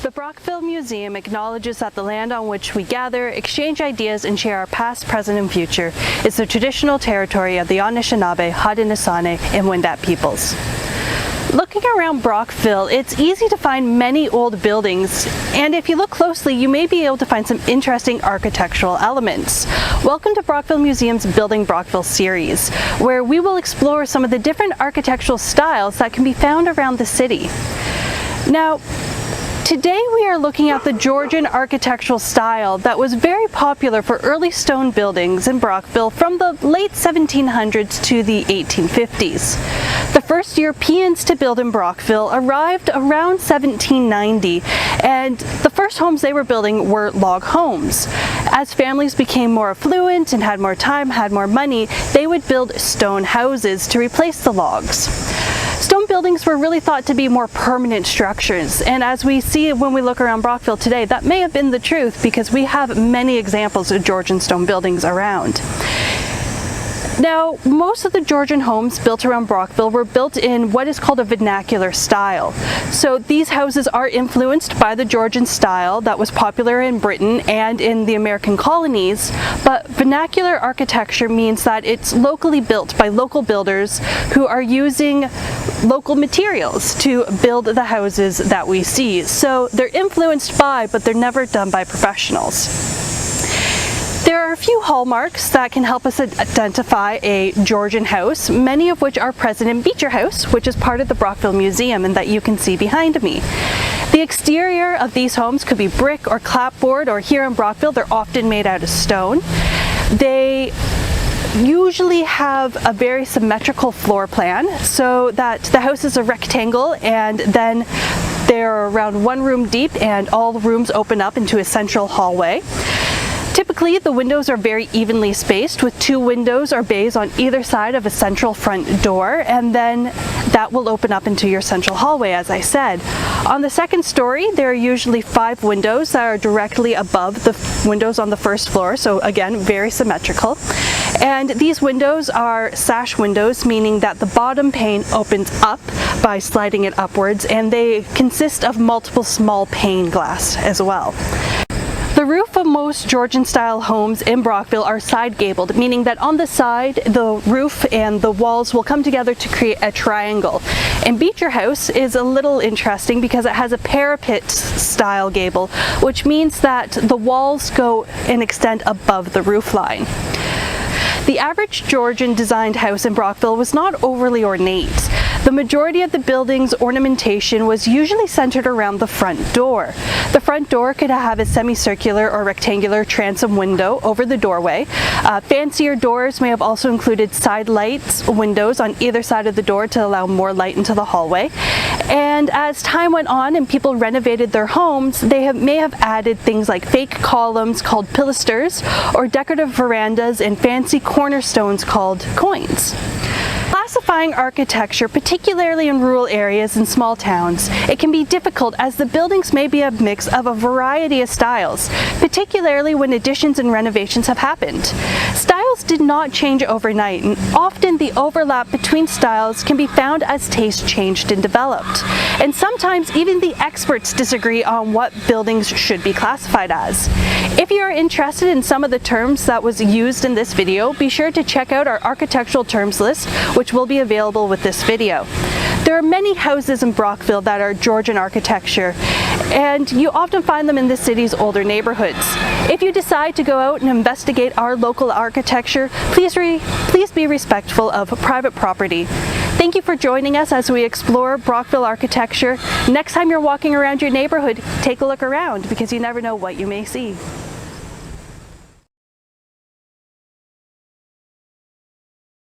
The Brockville Museum acknowledges that the land on which we gather, exchange ideas, and share our past, present, and future is the traditional territory of the Anishinaabe, Haudenosaunee, and Wendat peoples. Looking around Brockville, it's easy to find many old buildings, and if you look closely, you may be able to find some interesting architectural elements. Welcome to Brockville Museum's Building Brockville series, where we will explore some of the different architectural styles that can be found around the city. Now, today we are looking at the Georgian architectural style that was very popular for early stone buildings in Brockville from the late 1700s to the 1850s. The first Europeans to build in Brockville arrived around 1790, and the first homes they were building were log homes. As families became more affluent and had more time, had more money, they would build stone houses to replace the logs. Stone buildings were really thought to be more permanent structures, and as we see when we look around Brockville today, that may have been the truth because we have many examples of Georgian stone buildings around. Now, most of the Georgian homes built around Brockville were built in what is called a vernacular style. So these houses are influenced by the Georgian style that was popular in Britain and in the American colonies, but vernacular architecture means that it's locally built by local builders who are using local materials to build the houses that we see. So they're influenced by, but they're never done by professionals. There are a few hallmarks that can help us identify a Georgian house, many of which are present in Beecher House, which is part of the Brockville Museum and that you can see behind me. The exterior of these homes could be brick or clapboard, or here in Brockville they're often made out of stone. They usually have a very symmetrical floor plan so that the house is a rectangle and then they're around one room deep and all the rooms open up into a central hallway. Typically, the windows are very evenly spaced with 2 windows or bays on either side of a central front door, and then that will open up into your central hallway, as I said. On the second story, there are usually 5 windows that are directly above the windows on the first floor, so again, very symmetrical. And these windows are sash windows, meaning that the bottom pane opens up by sliding it upwards, and they consist of multiple small pane glass as well. The roof of most Georgian-style homes in Brockville are side-gabled, meaning that on the side, the roof and the walls will come together to create a triangle. And Beecher House is a little interesting because it has a parapet-style gable, which means that the walls go and extend above the roof line. The average Georgian designed house in Brockville was not overly ornate. The majority of the building's ornamentation was usually centered around the front door. The front door could have a semicircular or rectangular transom window over the doorway. Fancier doors may have also included side lights, windows on either side of the door to allow more light into the hallway. And as time went on and people renovated their homes, they may have added things like fake columns called pilasters or decorative verandas and fancy cornerstones called coins. Classifying architecture, particularly in rural areas and small towns, it can be difficult as the buildings may be a mix of a variety of styles, particularly when additions and renovations have happened. Styles did not change overnight, and often the overlap between styles can be found as taste changed and developed. And sometimes even the experts disagree on what buildings should be classified as. If you are interested in some of the terms that was used in this video, be sure to check out our architectural terms list, which will be available with this video. There are many houses in Brockville that are Georgian architecture, and you often find them in the city's older neighborhoods. If you decide to go out and investigate our local architecture, please be respectful of private property. Thank you for joining us as we explore Brockville architecture. Next time you're walking around your neighborhood, take a look around because you never know what you may see.